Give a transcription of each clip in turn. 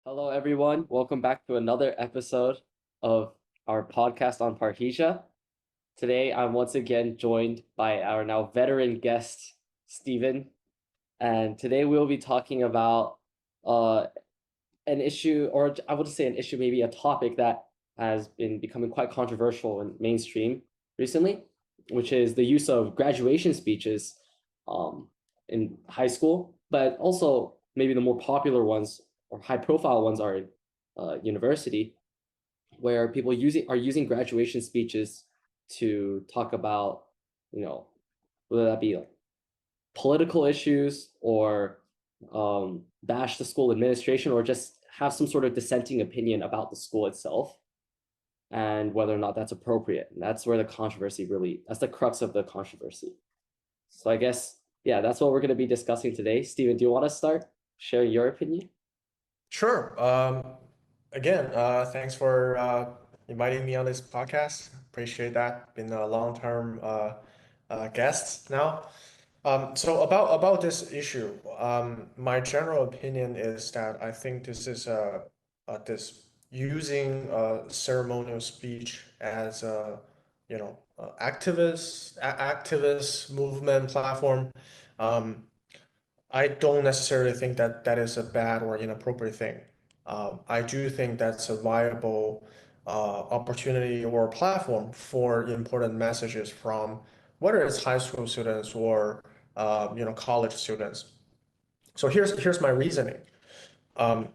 Hello, everyone. Welcome back to another episode of our podcast on Parrhesia. Today, I'm once again joined by our now veteran guest, Steven. And today, we'll be talking about uh, an issue, or I would say an issue, maybe a topic that has been becoming quite controversial and mainstream recently, which is the use of graduation speeches um, in high school, but also maybe the more popular ones or high profile ones are in university, where people are using graduation speeches to talk about, whether that be like political issues or bash the school administration or just have some sort of dissenting opinion about the school itself and whether or not that's appropriate. And that's where that's the crux of the controversy. So I guess, yeah, that's what we're going to be discussing today. Steven, do you want to start sharing your opinion? Sure. Again, thanks for inviting me on this podcast. Appreciate that. Been a long-term guest now. So about this issue, my general opinion is that I think this is this using ceremonial speech as a activist movement platform. Um, I don't necessarily think that that is a bad or inappropriate thing. I do think that's a viable opportunity or platform for important messages from whether it's high school students or college students. So here's my reasoning. Um,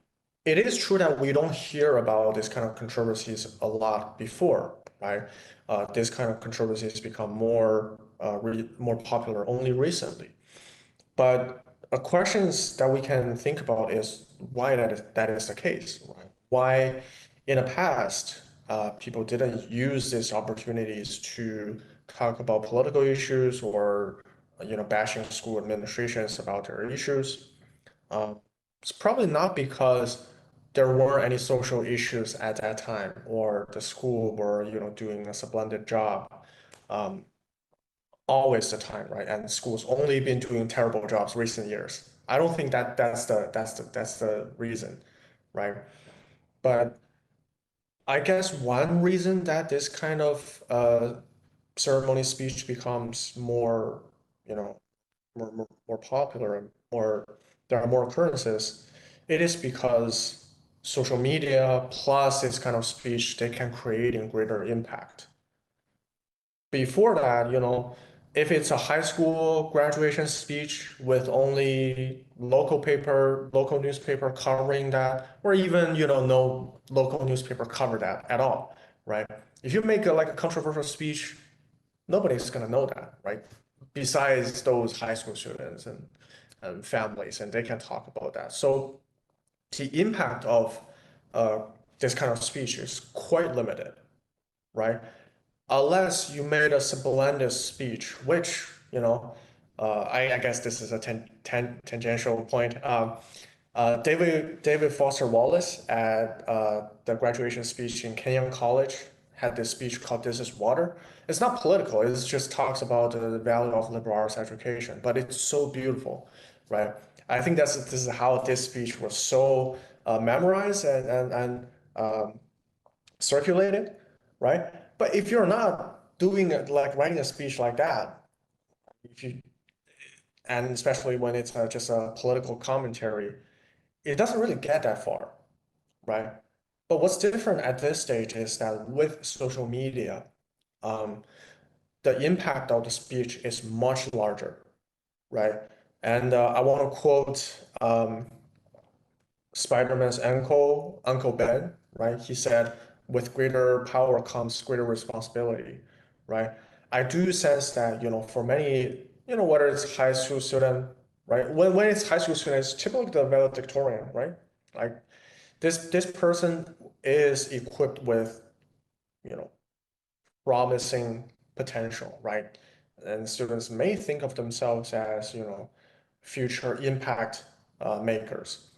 it is true that we don't hear about this kind of controversies a lot before, right? This kind of controversies become more popular only recently. But a questions that we can think about is why that is the case. Right? Why in the past people didn't use these opportunities to talk about political issues or bashing school administrations about their issues. Um, it's probably not because there weren't any social issues at that time or the school were doing a splendid job. Um, Always the time, right? And schools only been doing terrible jobs recent years. I don't think that's the reason, right? But I guess one reason that this kind of ceremony speech becomes more, more popular and more there are more occurrences, it is because social media plus this kind of speech they can create a greater impact. Before that, if it's a high school graduation speech with only local newspaper covering that, or even, no local newspaper cover that at all, right? If you make like a controversial speech, nobody's gonna know that, right? Besides those high school students and families, and they can talk about that. So the impact of uh, this kind of speech is quite limited, right? Unless you made a splendid speech, which, I guess this is a tangential point. David Foster Wallace at the graduation speech in Kenyon College had this speech called "This Is Water." It's not political. It just talks about the value of liberal arts education, but it's so beautiful, right? I think this is how this speech was so memorized and circulated, right? But if you're not doing it like writing a speech like that, if you and especially when it's just a political commentary, it doesn't really get that far, right? But what's different at this stage is that with social media, um, the impact of the speech is much larger, right? And I want to quote Spider-Man's Uncle Ben, right? He said, with greater power comes greater responsibility, right? I do sense that, for many, whether it's high school student, right? When it's high school student, it's typically the valedictorian, right? Like this person is equipped with, you know, promising potential, right? And students may think of themselves as, future impact makers.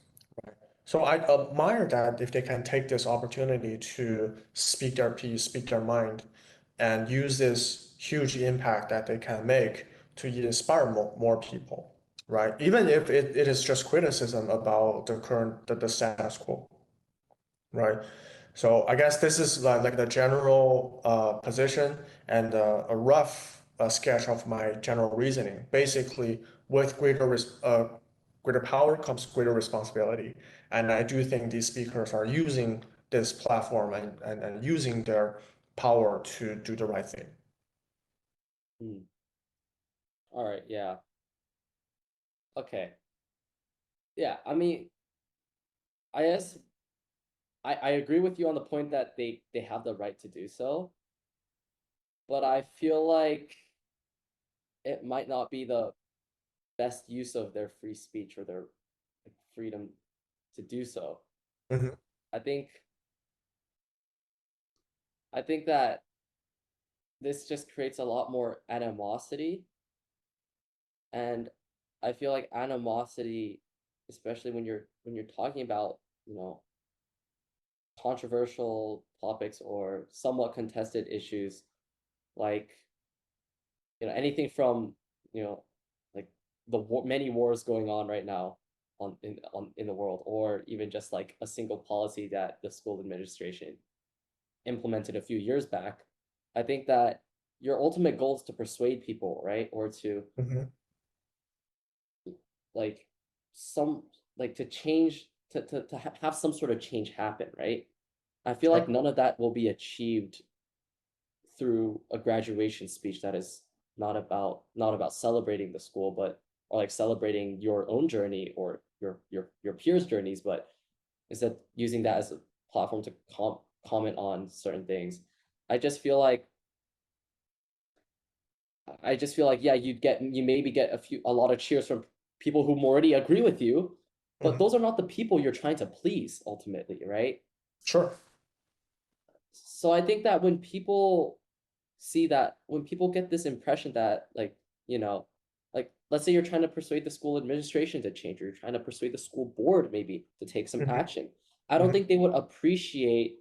So I admire that if they can take this opportunity to speak their piece, speak their mind, and use this huge impact that they can make to inspire more people, right? Even if it is just criticism about the status quo. right? So I guess this is like the general position and a rough sketch of my general reasoning. Basically, with greater power comes greater responsibility, and I do think these speakers are using this platform and using their power to do the right thing. Hmm. All right, yeah. Okay. Yeah, I mean, I guess I agree with you on the point that they have the right to do so, but I feel like it might not be the best use of their free speech or their like, freedom to do so. Mhm, I think I think that this just creates a lot more animosity, and I feel like animosity, especially when you're talking about, you know, controversial topics or somewhat contested issues, like, you know, anything from, you know, like many wars going on right now in the world, or even just like a single policy that the school administration implemented a few years back. I think that your ultimate goal is to persuade people, right? Or to mhm, like some like to change to have some sort of change happen, right? I feel like sure. none of that will be achieved through a graduation speech that is not about celebrating the school, but or like celebrating your own journey or your peers' journeys, but instead using that as a platform to comment on certain things. I just feel like yeah, you maybe get a lot of cheers from people who already agree with you, but Mhm, those are not the people you're trying to please ultimately, right? sure. So I think that when people see that, when people get this impression that, like, you know, like let's say you're trying to persuade the school administration to change, or you're trying to persuade the school board maybe to take some Mhm, action. I don't mhm, think they would appreciate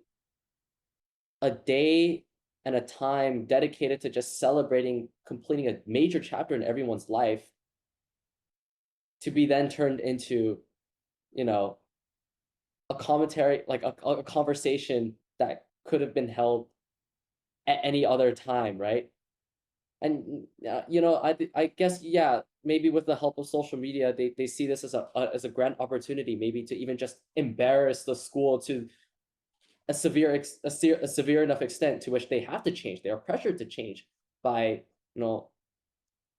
a day and a time dedicated to just celebrating completing a major chapter in everyone's life to be then turned into, you know, a commentary, like a conversation that could have been held at any other time, right? And you know, I guess yeah, maybe with the help of social media, they see this as a grand opportunity, maybe to even just embarrass the school to a severe enough extent to which they have to change. They are pressured to change by, you know,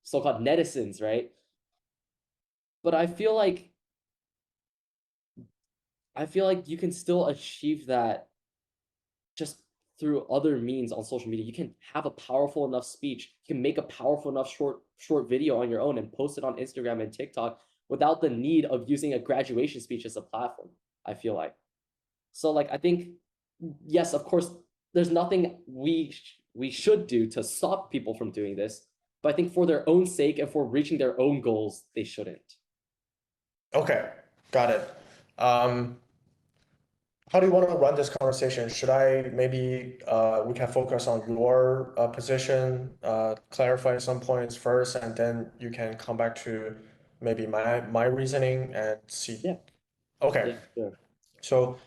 so-called netizens, right? But I feel like you can still achieve that just through other means on social media. You can have a powerful enough speech. You can make a powerful enough short video on your own and post it on Instagram and TikTok without the need of using a graduation speech as a platform. I feel like so. Like I think yes, of course, there's nothing we should do to stop people from doing this. But I think for their own sake and for reaching their own goals, they shouldn't. Okay, got it. Um, how do you want to run this conversation? Should I maybe we can focus on your position, clarify some points first, and then you can come back to maybe my reasoning and see. Yeah, Okay, yeah, sure. so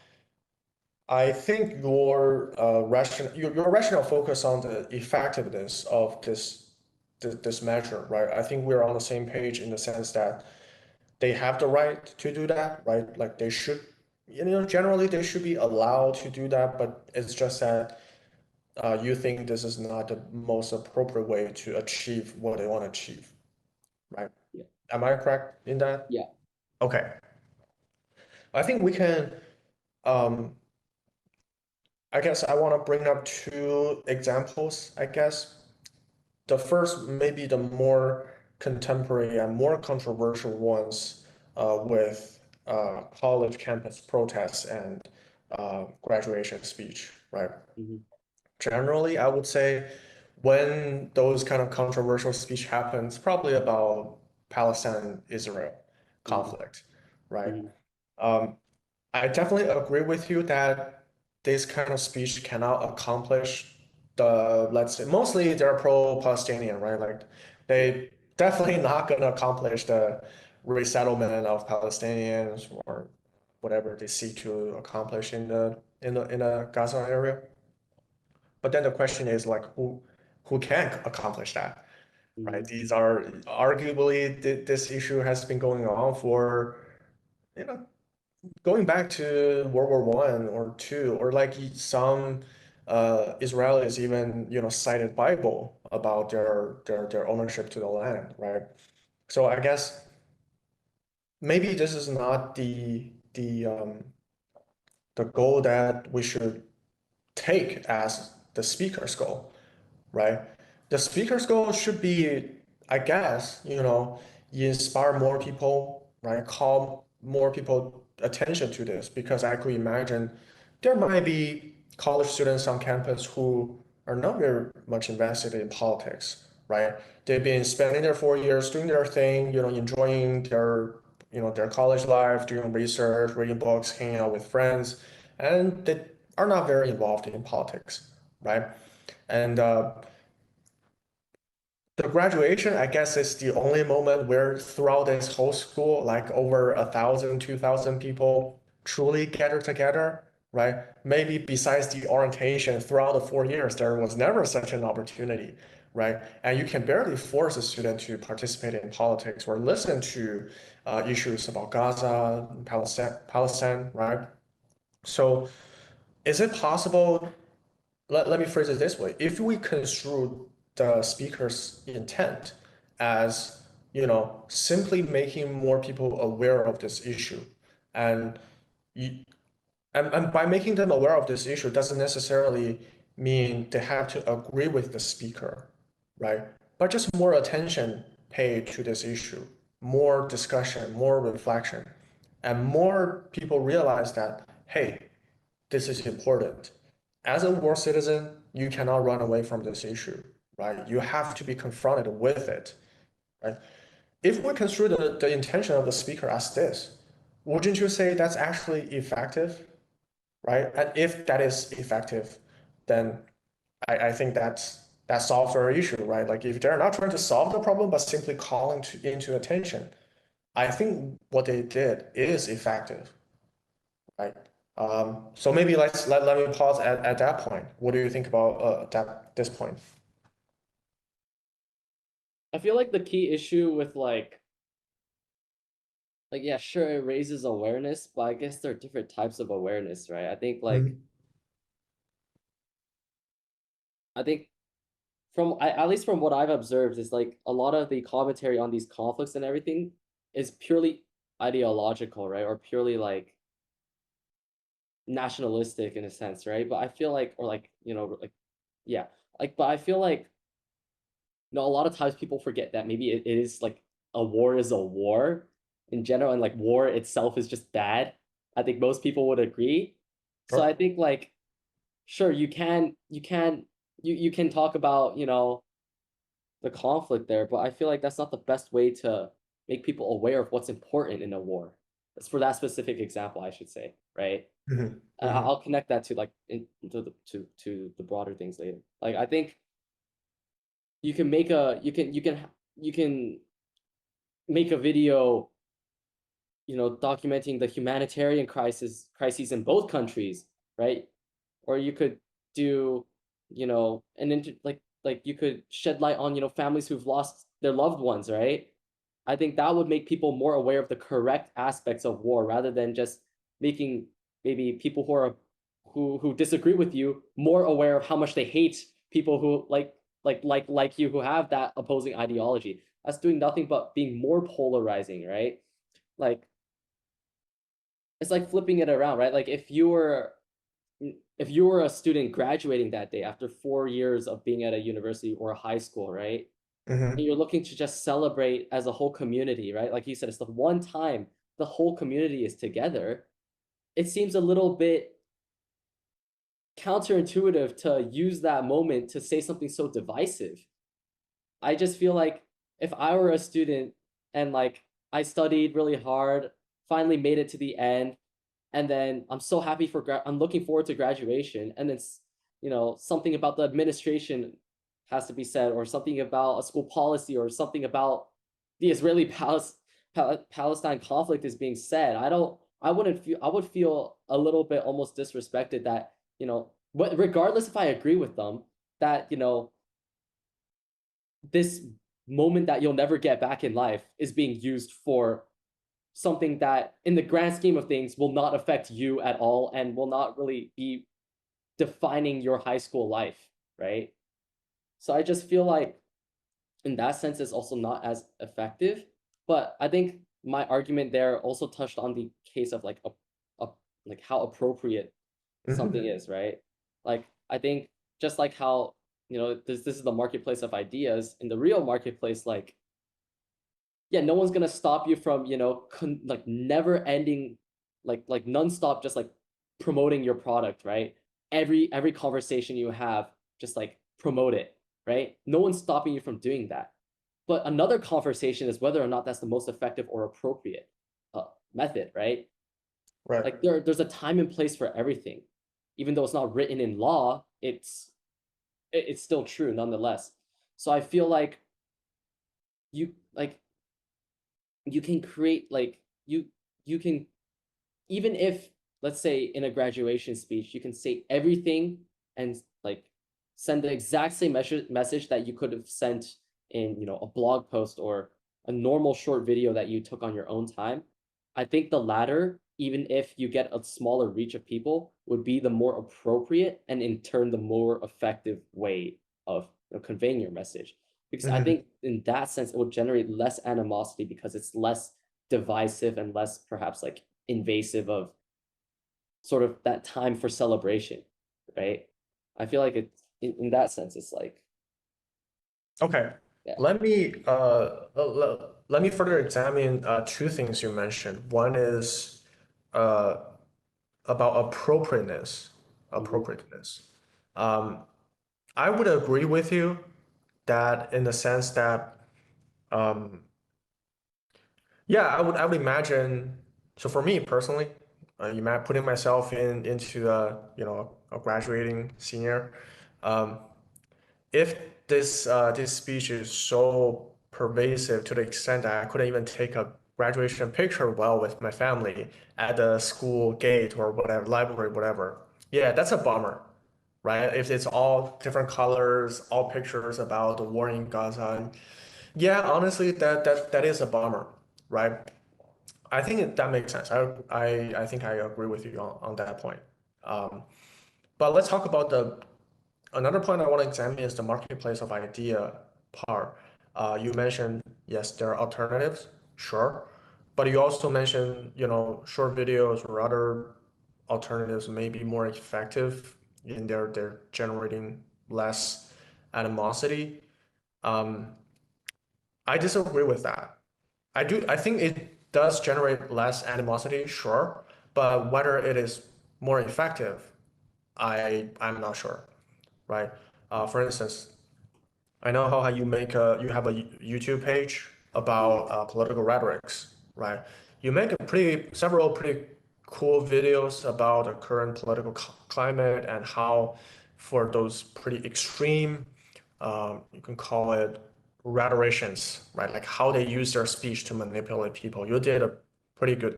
I think your rationale focus on the effectiveness of this measure, right? I think we're on the same page in the sense that they have the right to do that, right? Like they should, generally they should be allowed to do that, but it's just that you think this is not the most appropriate way to achieve what they want to achieve, right? Yeah, Am I correct in that? yeah. Okay. I think we can, um, I guess I want to bring up two examples, I guess. The first, maybe the more contemporary and more controversial ones with college campus protests and graduation speech, right? Mhm, Generally, I would say when those kind of controversial speech happens, probably about Palestine-Israel mhm, conflict, right? mhm, Um, I definitely agree with you that this kind of speech cannot accomplish let's say, mostly they're pro-Palestinian, right? Like yeah, they definitely not gonna accomplish the resettlement of Palestinians or whatever they seek to accomplish in the Gaza area. But then the question is like who can accomplish that, right? Mhm. These are arguably this issue has been going on for you know going back to World War One or two, or like some Israelis even cited Bible about their ownership to the land, right? So I guess maybe this is not the goal that we should take as the speaker's goal, right? The speaker's goal should be, I guess, inspire more people, right? Call more people attention to this because I could imagine there might be college students on campus who are not very much invested in politics, right? They've been spending their 4 years doing their thing, enjoying their college life, doing research, reading books, hanging out with friends, and they are not very involved in politics, right? And the graduation, I guess, is the only moment where throughout this whole school, like over 1,000, 2,000 people truly gather together, right? Maybe besides the orientation throughout the 4 years, there was never such an opportunity, right? And you can barely force a student to participate in politics or listen to issues about Gaza, Palestine, right? So is it possible let me phrase it this way. If we construe the speaker's intent as, simply making more people aware of this issue, and you, and by making them aware of this issue doesn't necessarily mean they have to agree with the speaker, right? But just more attention paid to this issue, more discussion, more reflection, and more people realize that, hey, this is important. As a world citizen, you cannot run away from this issue, right? You have to be confronted with it, right? If we construe the intention of the speaker as this, wouldn't you say that's actually effective, right? And if that is effective, then I think that solves our issue, right? Like if they're not trying to solve the problem, but simply calling into attention, I think what they did is effective, right? So maybe let me pause at that point. What do you think about this point? I feel like the key issue with like yeah, sure it raises awareness, but I guess there are different types of awareness, right? Mhm. I think at least from what I've observed is like a lot of the commentary on these conflicts and everything is purely ideological, right? Or purely like nationalistic in a sense, right? But I feel like or like, like yeah, like but I feel like a lot of times people forget that maybe it is like a war is a war in general, and like war itself is just bad. I think most people would agree. So I Sure. think like sure you can talk about, the conflict there, but I feel like that's not the best way to make people aware of what's important in a war. That's for that specific example, I should say, right? Mhm. I'll Mhm. connect that to like to the broader things later. Like I think you can make a you can make a video, documenting the humanitarian crises in both countries, right? Or you could do, an like you could shed light on, families who've lost their loved ones, right? I think that would make people more aware of the correct aspects of war rather than just making maybe people who disagree with you more aware of how much they hate people who like you who have that opposing ideology. That's doing nothing but being more polarizing, right? Like it's like flipping it around, right? Like if you were a student graduating that day after 4 years of being at a university or a high school, right? And Mhm. you're looking to just celebrate as a whole community, right? Like you said, it's the one time the whole community is together. It seems a little bit counterintuitive to use that moment to say something so divisive. I just feel like if I were a student and like I studied really hard, finally made it to the end, and then I'm so happy I'm looking forward to graduation, and then something about the administration has to be said, or something about a school policy, or something about the Israeli Palestine conflict is being said. I would feel a little bit almost disrespected that, regardless if I agree with them, that, this moment that you'll never get back in life is being used for something that in the grand scheme of things will not affect you at all and will not really be defining your high school life, right? So I just feel like in that sense it's also not as effective. But I think my argument there also touched on the case of like a like how appropriate something Mhm. is, right? Like I think just like how, this is the marketplace of ideas. In the real marketplace, like, yeah, no one's gonna stop you from, like never ending, like nonstop, just like promoting your product, right? Every conversation you have, just like promote it, right? No one's stopping you from doing that. But another conversation is whether or not that's the most effective or appropriate method, right? Right. Like there's a time and place for everything. Even though it's not written in law, it's still true nonetheless. So I feel like you like you can create like you can, even if, let's say in a graduation speech you can say everything and like send the exact same message that you could have sent in, a blog post or a normal short video that you took on your own time. I think the latter, even if you get a smaller reach of people, would be the more appropriate and in turn the more effective way of, conveying your message, because I Mhm. think in that sense it will generate less animosity because it's less divisive and less perhaps like invasive of sort of that time for celebration, right? I feel like it's in that sense, it's like, Okay. yeah. Let me further examine two things you mentioned. One is uh, about appropriateness. Mhm. Appropriateness. Um, I would agree with you that in the sense that um, yeah, I would imagine. So for me personally, putting myself into a graduating senior, um, if this speech is so pervasive to the extent that I couldn't even take a graduation picture well with my family at the school gate or whatever, library, whatever. Yeah, that's a bummer, right? If it's all different colors, all pictures about the war in Gaza. Yeah, honestly, that is a bummer, right? I think that makes sense. I think I agree with you on that point. Um, but let's talk about the another point I want to examine is the marketplace of idea part. You mentioned, yes, there are alternatives, sure, but you also mentioned, short videos or other alternatives may be more effective in they're generating less animosity. Um, I disagree with that. I think it does generate less animosity, sure, but whether it is more effective, I'm not sure, right? For instance, I know how you have a YouTube page about political rhetorics, right? You make several pretty cool videos about the current political climate and how for those pretty extreme, you can call it rhetoricians, right? Like how they use their speech to manipulate people. You did a pretty good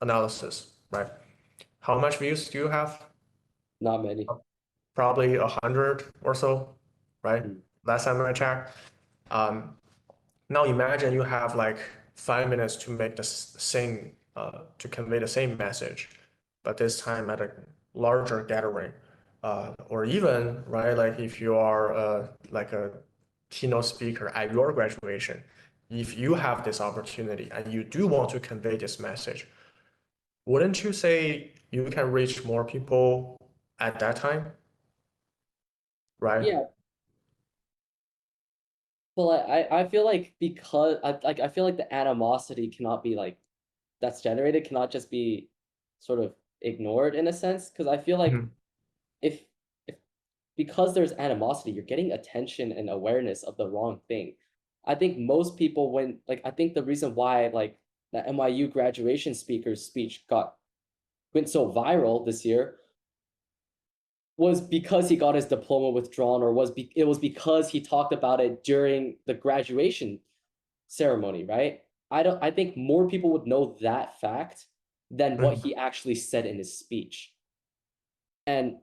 analysis, right? How much views do you have? Not many. Probably 100 or so, right? Mm. Last time I checked. Um, Now imagine you have like 5 minutes to make the same, to convey the same message, but this time at a larger gathering, or even, right, like if you are like a keynote speaker at your graduation, if you have this opportunity and you do want to convey this message, wouldn't you say you can reach more people at that time, right? Yeah, but like, I feel like because I feel like the animosity cannot be like that's generated cannot just be sort of ignored in a sense, because I feel like Mhm. if if because there's animosity, you're getting attention and awareness of the wrong thing. I think most people, when like, I think the reason why like the NYU graduation speaker's speech went so viral this year was because he got his diploma withdrawn, or it was because he talked about it during the graduation ceremony, right? I think more people would know that fact than what he actually said in his speech. And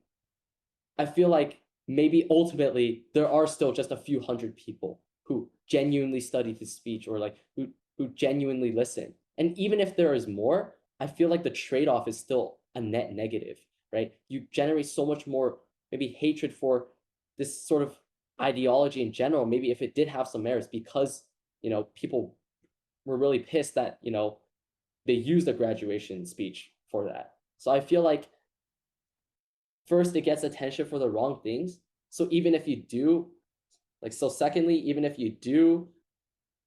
I feel like maybe ultimately there are still just a few hundred people who genuinely study his speech, or like who genuinely listen. And even if there is more, I feel like the trade-off is still a net negative, right? You generate so much more maybe hatred for this sort of ideology in general, maybe if it did have some merits, because people were really pissed that they used a graduation speech for that. So I feel like first it gets attention for the wrong things. So even if you do, secondly, even if you do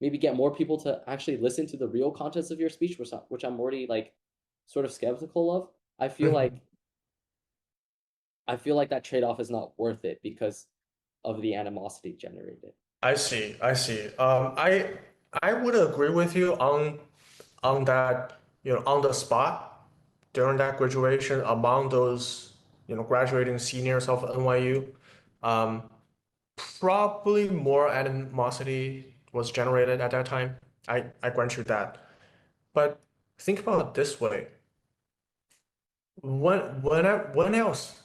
maybe get more people to actually listen to the real contents of your speech, which I'm already sort of skeptical of, I feel like that trade-off is not worth it because of the animosity generated. I see. I see. I would agree with you on that, on the spot during that graduation among those, graduating seniors of NYU. Um, Probably more animosity was generated at that time. I grant you that. But think about it this way. When else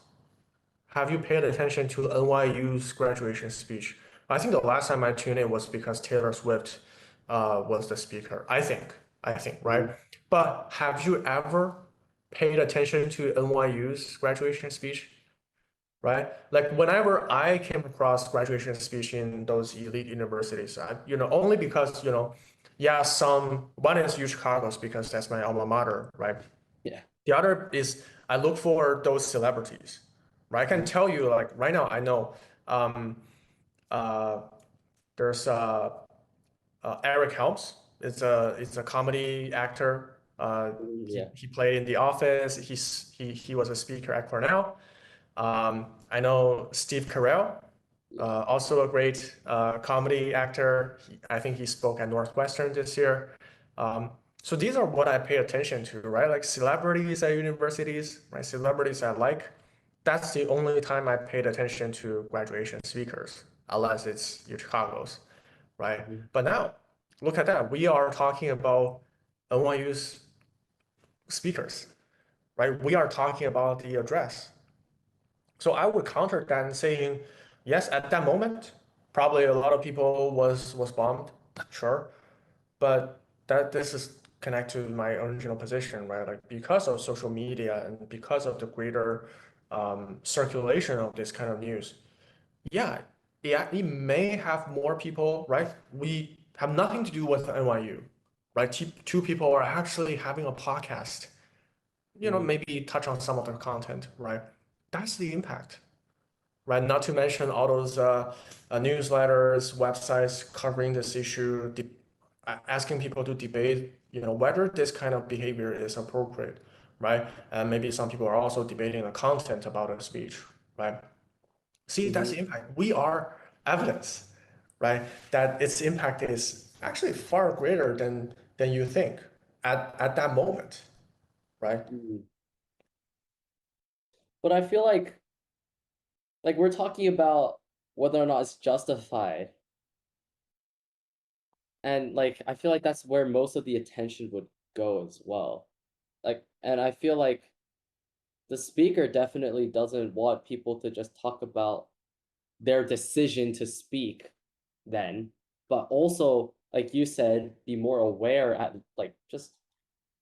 have you paid attention to NYU's graduation speech? I think the last time I tuned in was because Taylor Swift was the speaker. I think, right? Mhm. But have you ever paid attention to NYU's graduation speech? Right? Like whenever I came across graduation speech in those elite universities, only because, yeah, one is U Chicago's because that's my alma mater, right? Yeah. The other is I look for those celebrities, right? I can tell you, like right now, I know um, uh, there's Eric Helms. It's a comedy actor. He Yeah. he played in The Office. He was a speaker at Cornell. I know Steve Carell, Yeah. also a great comedy actor. I think he spoke at Northwestern this year. Um, so these are what I pay attention to, right? Like celebrities at universities, right? Celebrities I like. That's the only time I paid attention to graduation speakers, unless it's your Chicago's, right? Mhm. But now, look at that. We are talking about NYU's speakers, right? We are talking about the address. So I would counter that and saying, yes, at that moment, probably a lot of people was bombed, sure, but that this is connect to my original position, right? Like because of social media and because of the greater circulation of this kind of news, yeah, it may have more people, right? We have nothing to do with NYU, right? Two people are actually having a podcast, Mhm. maybe touch on some of the content, right? That's the impact, right? Not to mention all those newsletters, websites covering this issue, asking people to debate, whether this kind of behavior is appropriate, right? And maybe some people are also debating the content about a speech, right? See, that's Mhm. the impact. We are evidence, right? That its impact is actually far greater than you think at that moment, right? Mhm. But I feel like we're talking about whether or not it's justified, and I feel like that's where most of the attention would go as well. And I feel like the speaker definitely doesn't want people to just talk about their decision to speak then, but also, like you said, be more aware at just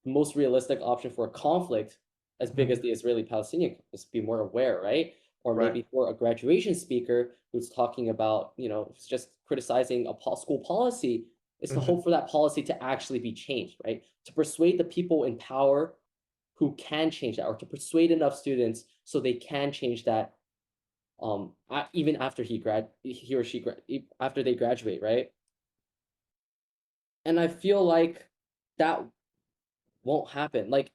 the most realistic option for a conflict as big as Mhm. the Israeli-Palestinian is be more aware, right? Or Right. maybe for a graduation speaker who's talking about, who's just criticizing a school policy, is to Mhm. hope for that policy to actually be changed, right? To persuade the people in power who can change that, or to persuade enough students so they can change that, even after he or she after they graduate, right? And I feel like that won't happen. Like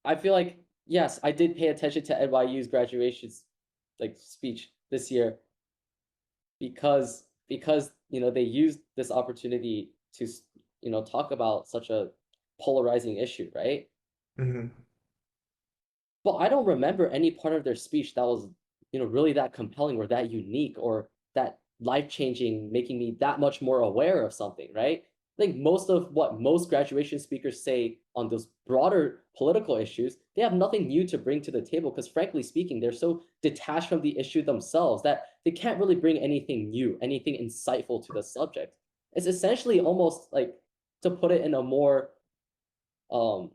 I feel like, yes, I did pay attention to NYU's graduation speech this year because they used this opportunity to talk about such a polarizing issue, right? Mhm. But I don't remember any part of their speech that was really that compelling or that unique or that life changing, making me that much more aware of something, right? I think most of what most graduation speakers say on those broader political issues, they have nothing new to bring to the table because, frankly speaking, they're so detached from the issue themselves that they can't really bring anything new, anything insightful to the subject. It's essentially almost like, to put it in a more um,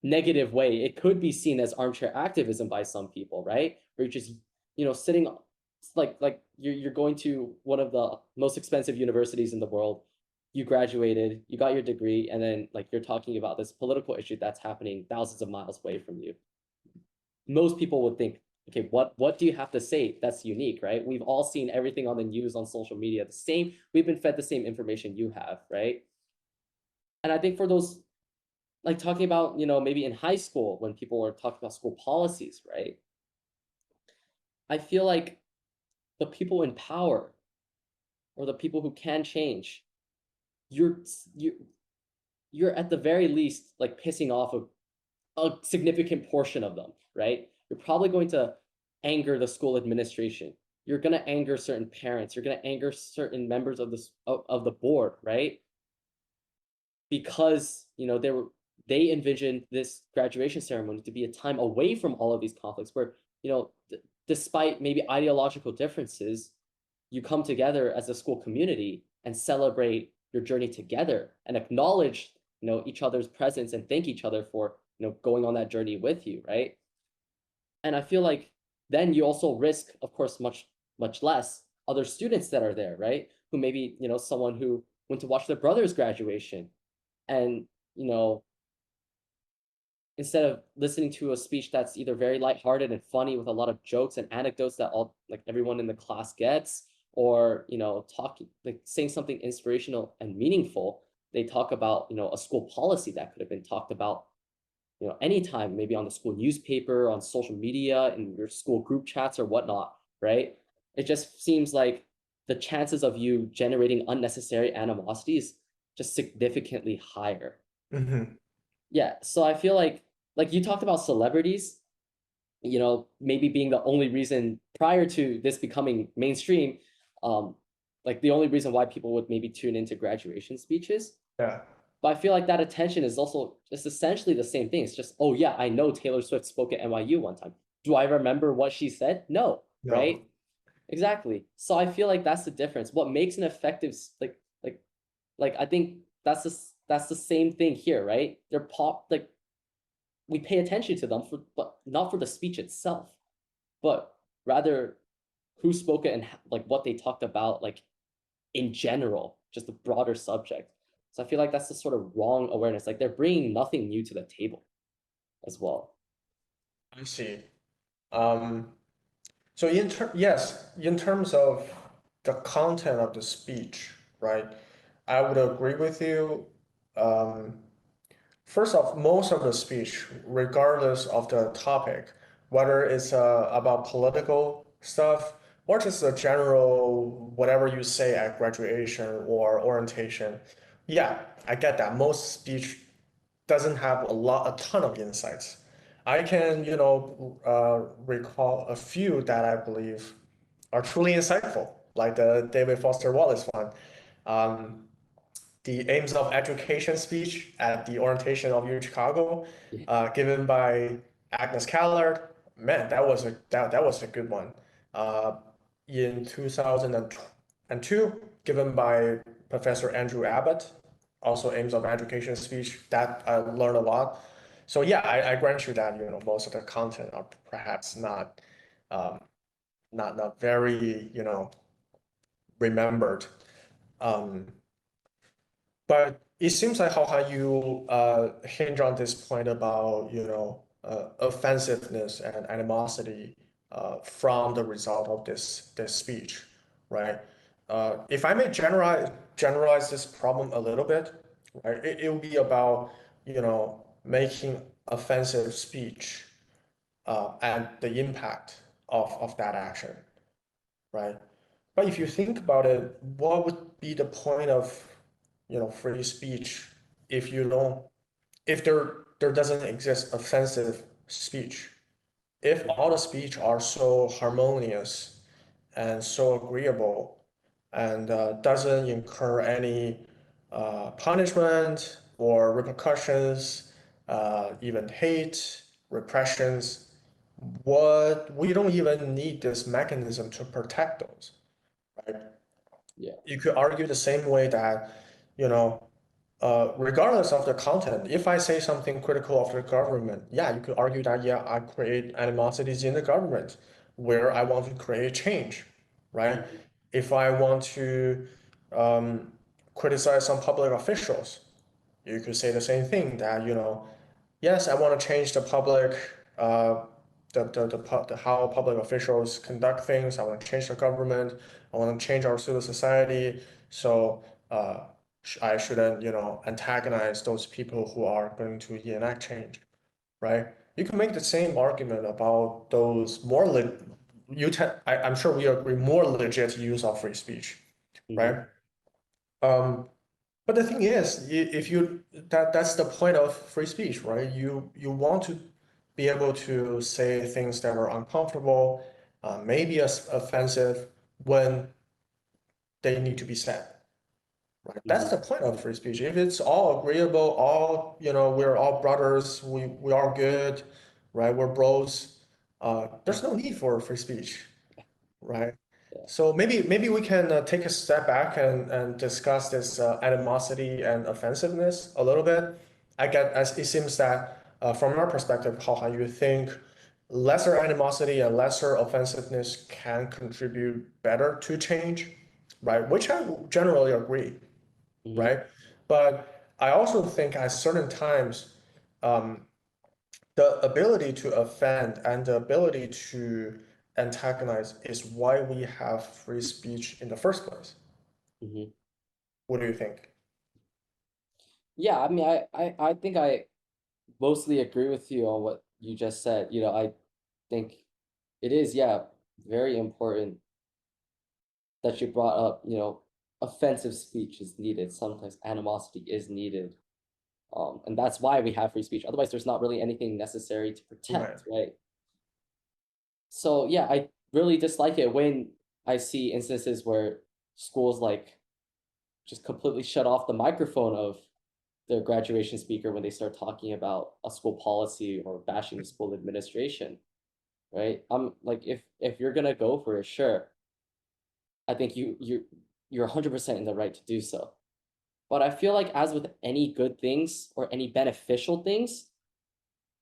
negative way, it could be seen as armchair activism by some people, right? Where you're just, sitting, like you're going to one of the most expensive universities in the world. You graduated, you got your degree, and then like you're talking about this political issue that's happening thousands of miles away from you. Most people would think, okay, what do you have to say that's unique, right? We've all seen everything on the news, on social media, the same, we've been fed the same information you have, right? And I think for those, like talking about, maybe in high school when people were talking about school policies, right? I feel like the people in power or the people who can change, you're you you're at the very least like pissing off a significant portion of them, right? You're probably going to anger the school administration. You're going to anger certain parents. You're going to anger certain members of the board, right? Because they envisioned this graduation ceremony to be a time away from all of these conflicts where despite maybe ideological differences, you come together as a school community and celebrate your journey together and acknowledge each other's presence and thank each other for going on that journey with you, right? And I feel like then you also risk, of course, much less other students that are there, right? Who maybe someone who went to watch their brother's graduation, and instead of listening to a speech that's either very lighthearted and funny with a lot of jokes and anecdotes that all like everyone in the class gets, or talking like saying something inspirational and meaningful, they talk about a school policy that could have been talked about anytime, maybe on the school newspaper, on social media, in your school group chats or whatnot, right? It just seems like the chances of you generating unnecessary animosity is just significantly higher. Mm-hmm. Yeah, so I feel like you talked about celebrities, maybe being the only reason prior to this becoming mainstream, um, like the only reason why people would maybe tune into graduation speeches. Yeah. But I feel like that attention is also just essentially the same thing. It's just, oh yeah, I know Taylor Swift spoke at NYU one time. Do I remember what she said? No, No. right? Exactly. So I feel like that's the difference. What makes an effective like I think that's the same thing here, right? They're like we pay attention to them but not for the speech itself, but rather who spoke it and like what they talked about, like in general, just the broader subject. So I feel like that's the sort of wrong awareness. Like they're bringing nothing new to the table as well. I see. Um, so yes, in terms of the content of the speech, right? I would agree with you. Um, First off, most of the speech, regardless of the topic, whether it's about political stuff or just a general whatever you say at graduation or orientation, yeah, I get that. Most speech doesn't have a ton of insights. I can, recall a few that I believe are truly insightful, like the David Foster Wallace one. Um, the aims of education speech at the orientation of U Chicago, Yeah. given by Agnes Callard. Man, that was a good one. Uh, in 2002, given by Professor Andrew Abbott, also aims of education speech. That I learned a lot. So yeah, I grant you that most of the content are perhaps um, not very remembered. Um, But it seems like how you hinge on this point about, offensiveness and animosity from the result of this speech, right? If I may generalize this problem a little bit, right? It will be about, making offensive speech and the impact of that action, right? But if you think about it, what would be the point of, free speech if you don't, if there doesn't exist offensive speech? If all the speech are so harmonious and so agreeable and doesn't incur any punishment or repercussions, even hate, repressions. What we don't even need this mechanism to protect those, right? Yeah. You could argue the same way that, you know, regardless of the content, if I say something critical of the government, yeah, you could argue that, yeah, I create animosities in the government where I want to create change, right? Mhm. If I want to criticize some public officials, you could say the same thing that, yes, I want to change the public, the how public officials conduct things. I want to change the government. I want to change our civil society. So I shouldn't, antagonize those people who are going to enact change, right? You can make the same argument about those I'm sure we agree, more legit use of free speech, Mhm. right? Um, but the thing is, if you that's the point of free speech, right? You want to be able to say things that are uncomfortable, maybe as offensive when they need to be said, right? That's Mhm. the point of free speech. If it's all agreeable, all we're all brothers, we are good, right? We're bros. There's no need for free speech, right? Yeah. So maybe we can take a step back and discuss this animosity and offensiveness a little bit. I get as it seems that from your perspective, how you think lesser animosity and lesser offensiveness can contribute better to change, right? Which I generally agree, Mhm. right? But I also think at certain times, the ability to offend and the ability to antagonize is why we have free speech in the first place. Mhm. What do you think? Yeah, I mean, I think I mostly agree with you on what you just said. I think it is, yeah, very important that you brought up, offensive speech is needed. Sometimes animosity is needed. And that's why we have free speech. Otherwise, there's not really anything necessary to Right. protect, right? So yeah, I really dislike it when I see instances where schools like just completely shut off the microphone of their graduation speaker when they start talking about a school policy or bashing the school administration, right? I'm like, if you're gonna go for it, sure. I think you're 100% in the right to do so. But I feel like as with any good things or any beneficial things,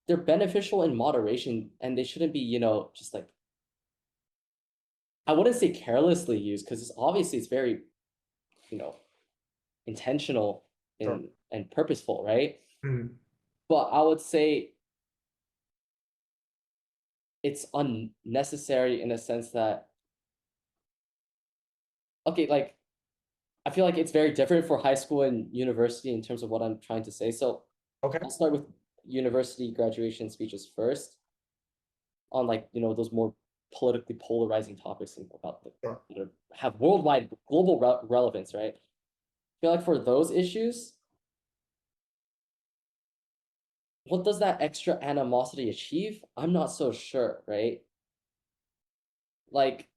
they're beneficial in moderation and they shouldn't be, just like I wouldn't say carelessly used because it's very, you know, intentional Sure. and purposeful, right? Mhm. But I would say it's unnecessary in a sense that okay, like I feel like it's very different for high school and university in terms of what I'm trying to say. So Okay. I'll start with university graduation speeches first on like, those more politically polarizing topics and about the Sure. have worldwide global relevance, right? I feel like for those issues, what does that extra animosity achieve? I'm not so sure, right? Like,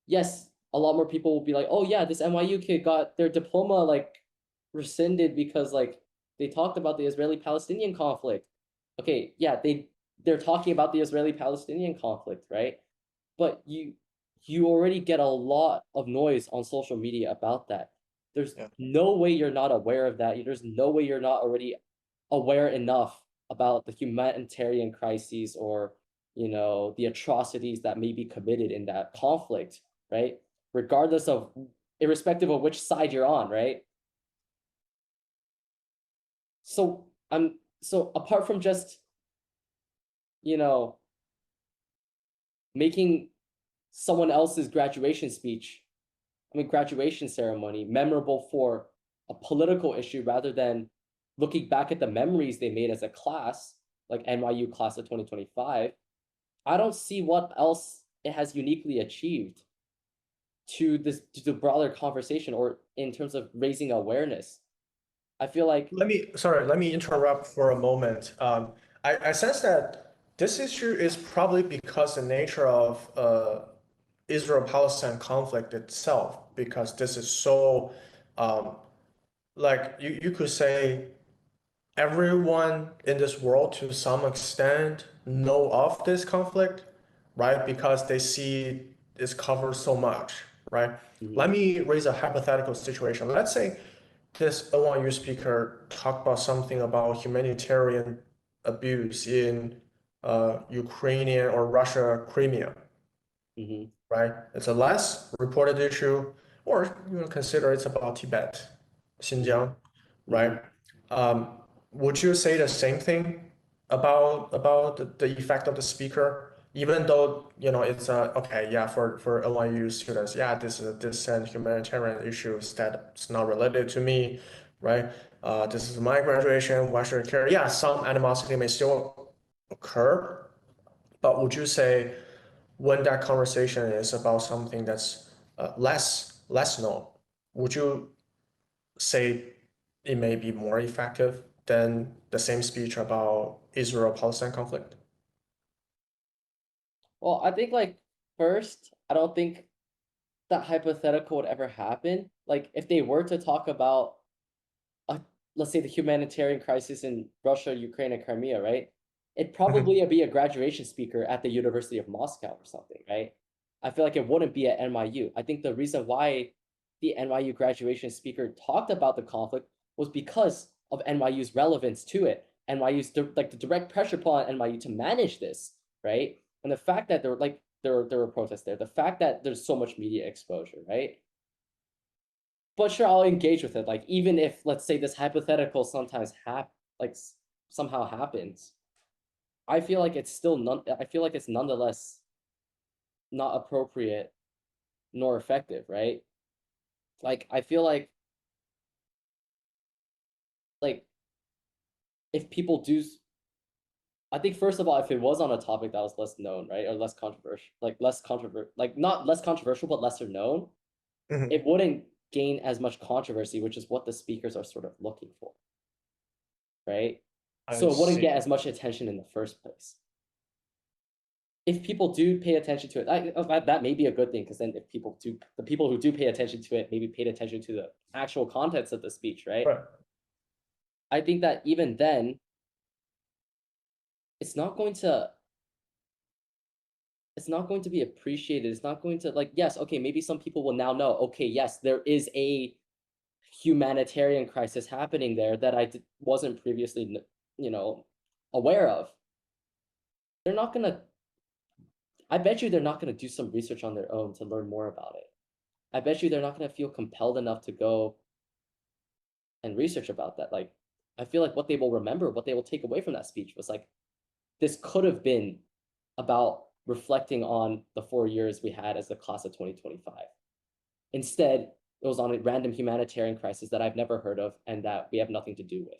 yes, a lot more people will be like, oh yeah, this NYU kid got their diploma like rescinded because like they talked about the Israeli-Palestinian conflict. Okay, yeah, they're talking about the Israeli-Palestinian conflict, right? But you already get a lot of noise on social media about that. There's Yeah. no way you're not aware of that. There's no way you're not already aware enough about the humanitarian crises or the atrocities that may be committed in that conflict, right? Regardless of irrespective of which side you're on, right? So apart from just, you know, making someone else's graduation speech, graduation ceremony memorable for a political issue rather than looking back at the memories they made as a class, like NYU class of 2025, I don't see what else it has uniquely achieved to the broader conversation or in terms of raising awareness. I feel like Let me interrupt for a moment. I sense that this issue is probably because the nature of Israel-Palestine conflict itself, because this is so um, like you could say everyone in this world to some extent know of this conflict, right? Because they see it's covered so much, right? Let Mhm. me raise a hypothetical situation. Let's say this NYU speaker talked about something about humanitarian abuse in Ukrainian or Russia Crimea, Mhm. right? It's a less reported issue, or you know, consider it's about Tibet, Mhm. Xinjiang, Mhm. right? Um, would you say the same thing about the effect of the speaker? Even though you know it's okay, yeah, for NYU students, yeah, this is a distant humanitarian issues that's not related to me, right? This is my graduation. Why should I care? Yeah, some animosity may still occur, but would you say when that conversation is about something that's less known, would you say it may be more effective than the same speech about Israel-Palestine conflict? Well, I think like first, I don't think that hypothetical would ever happen. Like if they were to talk about a, let's say the humanitarian crisis in Russia, Ukraine, and Crimea, right? It'd Mhm. probably be a graduation speaker at the University of Moscow or something, right? I feel like it wouldn't be at NYU. I think the reason why the NYU graduation speaker talked about the conflict was because of NYU's relevance to it. NYU's like the direct pressure pull on NYU to manage this, right? And the fact that there were protests there, the fact that there's so much media exposure, right? But sure, I'll engage with it. Like even if let's say this hypothetical sometimes like somehow happens, I feel like it's still I feel like it's nonetheless not appropriate nor effective, right? Like I feel like if people do, I think first of all, if it was on a topic that was less known, right, or less controversial, like not less controversial but lesser known, Mhm. it wouldn't gain as much controversy, which is what the speakers are sort of looking for, right? I So it wouldn't see. get as much attention in the first place. If people do pay attention to it, that may be a good thing because then if the people who do pay attention to it maybe paid attention to the actual contents of the speech, right? Right. I think that even then, it's not going to it's not going to be appreciated. It's not going to like yes, okay, maybe some people will now know, okay, yes, there is a humanitarian crisis happening there that wasn't previously, you know, aware of. They're not gonna. I bet you they're not gonna do some research on their own to learn more about it. I bet you they're not gonna feel compelled enough to go and research about that. Like, I feel like what they will remember, what they will take away from that speech was like, this could have been about reflecting on the 4 years we had as the class of 2025. Instead, it was on a random humanitarian crisis that I've never heard of and that we have nothing to do with.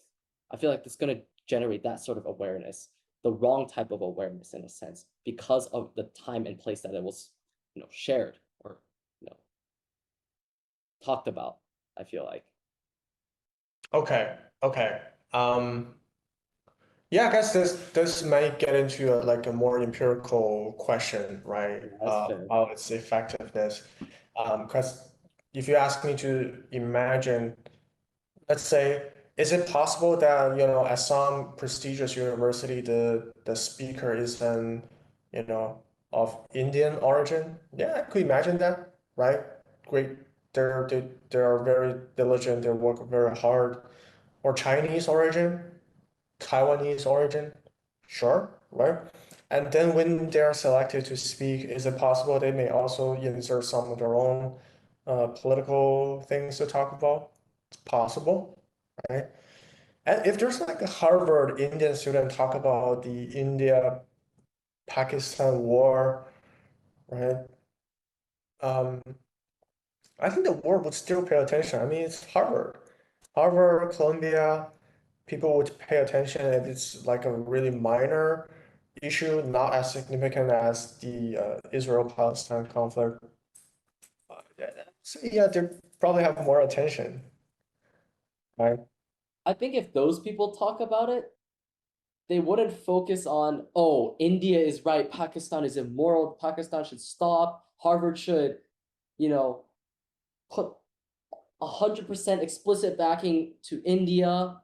I feel like it's going to generate that sort of awareness, the wrong type of awareness in a sense, because of the time and place that it was, shared or, you know, talked about. I feel like. Okay. Okay. Um, yeah, I guess this might get into like a more empirical question, right? Yeah, that's fair. About its effectiveness. Because if you ask me to imagine, let's say, is it possible that, you know, at some prestigious university, the speaker is an, you know, of Indian origin? Yeah, I could imagine that, right? Great. They are very diligent, they work very hard. Or Chinese origin, Taiwanese origin, sure, right? And then when they're selected to speak, is it possible they may also insert some of their own political things to talk about? It's possible, right? And if there's like a Harvard Indian student talk about the India-Pakistan war, right? Um, I think the world would still pay attention. I mean, it's Harvard, Harvard, Columbia, people would pay attention if it's like a really minor issue, not as significant as the Israel-Palestine conflict. Yeah, so yeah, they probably have more attention, right? I think if those people talk about it, they wouldn't focus on, oh, India is right, Pakistan is immoral, Pakistan should stop, Harvard should, you know, put 100% explicit backing to India,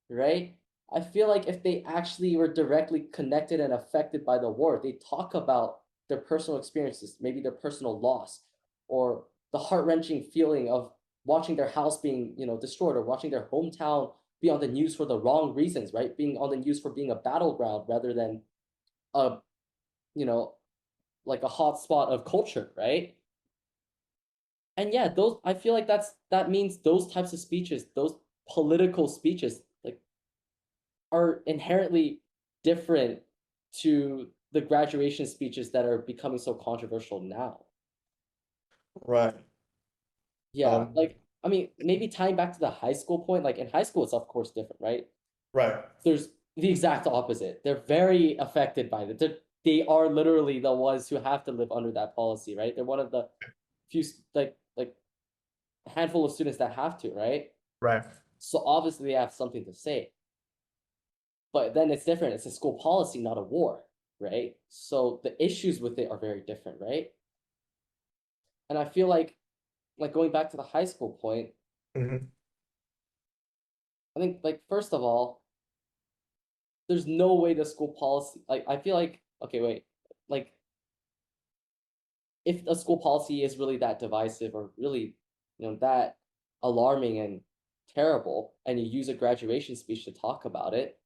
right? I feel like if they actually were directly connected and affected by the war, they talk about their personal experiences, maybe their personal loss, or the heart-wrenching feeling of watching their house being, destroyed, or watching their hometown be on the news for the wrong reasons, right? Being on the news for being a battleground rather than a, you know, like a hot spot of culture, right? And yeah, those I feel like that means those types of speeches, those political speeches, like are inherently different to the graduation speeches that are becoming so controversial now. Right. Yeah, Um, like I mean, maybe tying back to the high school point, like in high school, it's of course different, right? right. There's the exact opposite. They're very affected by it. They are literally the ones who have to live under that policy, right? They're one of the few like handful of students that have to, right? Right. So obviously they have something to say. But then it's different. It's a school policy, not a war, right? So the issues with it are very different, right? And I feel like going back to the high school point, Hmm. I think like first of all, there's no way the school policy like I feel like okay, wait, like if a school policy is really that divisive or really, that alarming and terrible, and you use a graduation speech to talk about it,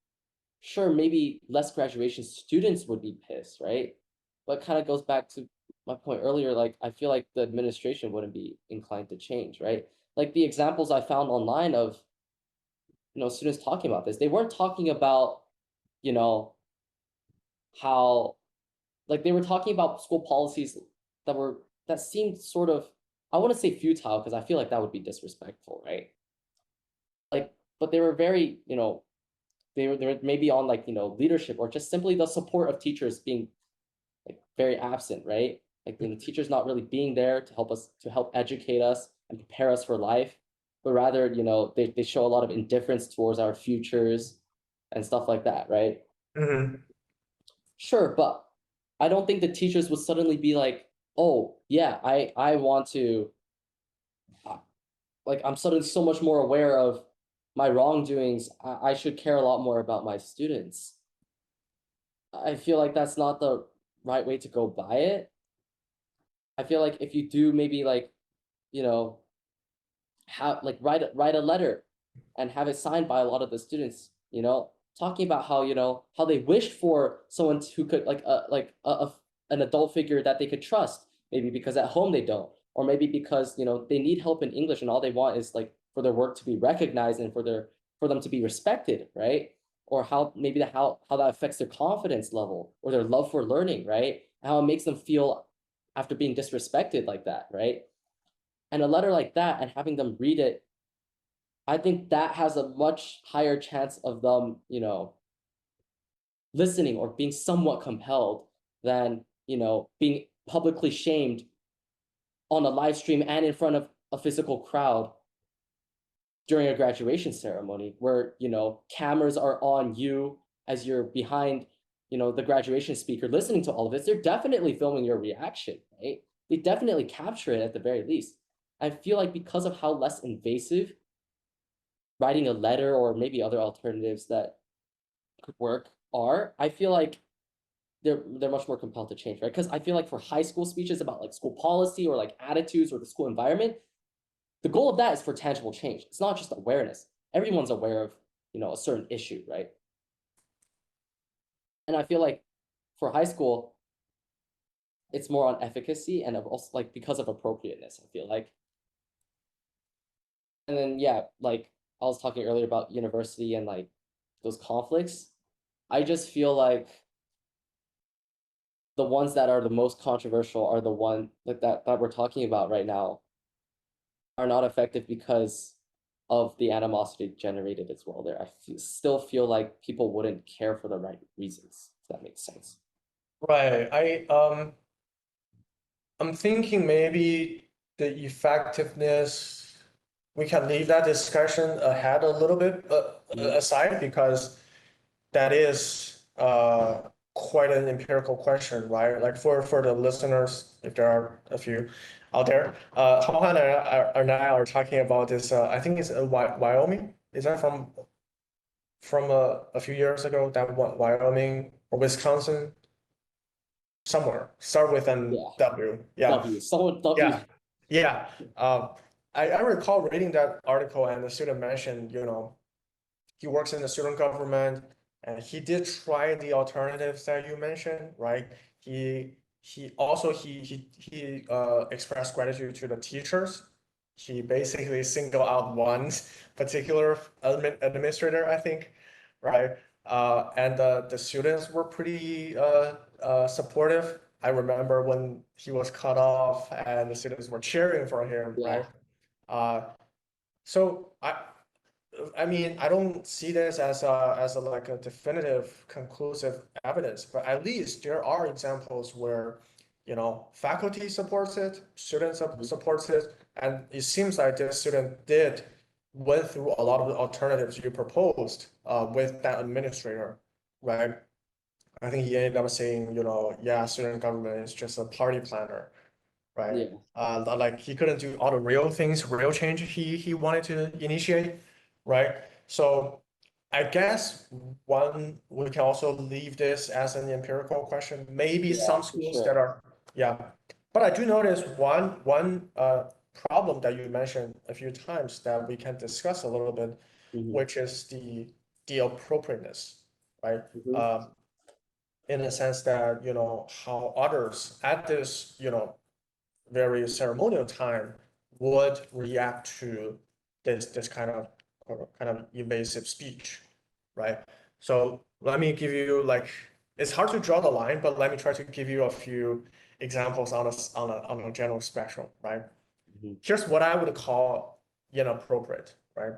sure, maybe less graduation students would be pissed, right? But kind of goes back to my point earlier, like I feel like the administration wouldn't be inclined to change, right? Like the examples I found online of, students talking about this, they weren't talking about, you know, how like they were talking about school policies that seemed sort of, I want to say futile because I feel like that would be disrespectful, right? Like, but they were very, they were maybe on like, leadership or just simply the support of teachers being like very absent, right? Like the teachers not really being there to help us to help educate us and prepare us for life, but rather, they show a lot of indifference towards our futures and stuff like that, right? Hmm. Sure, but I don't think the teachers would suddenly be like, oh yeah, I want to like I'm suddenly so much more aware of my wrongdoings. I should care a lot more about my students. I feel like that's not the right way to go by it. I feel like if you do maybe like, you know, have like write a letter and have it signed by a lot of the students, talking about how, how they wished for someone who could an adult figure that they could trust, maybe because at home they don't, or maybe because, they need help in English and all they want is like for their work to be recognized and for them to be respected, right? Or how maybe how that affects their confidence level or their love for learning, right? And how it makes them feel after being disrespected like that, right? And a letter like that and having them read it, I think that has a much higher chance of them, listening or being somewhat compelled than, being publicly shamed on a live stream and in front of a physical crowd during a graduation ceremony where, cameras are on you as you're behind, the graduation speaker listening to all of this. They're definitely filming your reaction, right? They definitely capture it at the very least. I feel like because of how less invasive writing a letter or maybe other alternatives that could work are, I feel like they're much more compelled to change, right? Because I feel like for high school speeches about like school policy or like attitudes or the school environment, the goal of that is for tangible change. It's not just awareness. Everyone's aware of, a certain issue, right? And I feel like for high school, it's more on efficacy and also like because of appropriateness, I feel like. And then yeah, like I was talking earlier about university and like those conflicts. I just feel like the ones that are the most controversial are the one like that we're talking about right now are not effective because of the animosity generated as well there. Still feel like people wouldn't care for the right reasons, if that makes sense. Right. I'm thinking maybe the effectiveness, we can leave that discussion ahead a little bit Mhm. aside because that is quite an empirical question, right? Like for the listeners, if there are a few, out there. Johan and I are talking about this. I think it's Wyoming. Is that from a few years ago? That Wyoming or Wisconsin, somewhere. Start with an Yeah, W. Yeah, W. Someone W. yeah, yeah. I recall reading that article, and the student mentioned, he works in the student government, and he did try the alternatives that you mentioned, right? He also he expressed gratitude to the teachers. He basically singled out one particular administrator, I think, right? And the students were pretty supportive. I remember when he was cut off and the students were cheering for him, Yeah, right? Uh, so I mean, I don't see this as a like a definitive, conclusive evidence, but at least there are examples where, faculty supports it, students mhm, supports it, and it seems like this student did went through a lot of the alternatives you proposed with that administrator, right? I think he ended up saying, yeah, student government is just a party planner, right? yeah, Like he couldn't do all the real things, real change he wanted to initiate, right? So I guess one we can also leave this as an empirical question. Maybe yeah, some for schools that sure. are, yeah. But I do notice one problem that you mentioned a few times that we can discuss a little bit, Hmm. which is the appropriateness, right? Hmm. Um, in the sense that, how others at this, very ceremonial time would react to this kind of evasive speech, right? So let me give you like it's hard to draw the line, but let me try to give you a few examples on a general spectrum, right? Hmm. Here's what I would call inappropriate, right?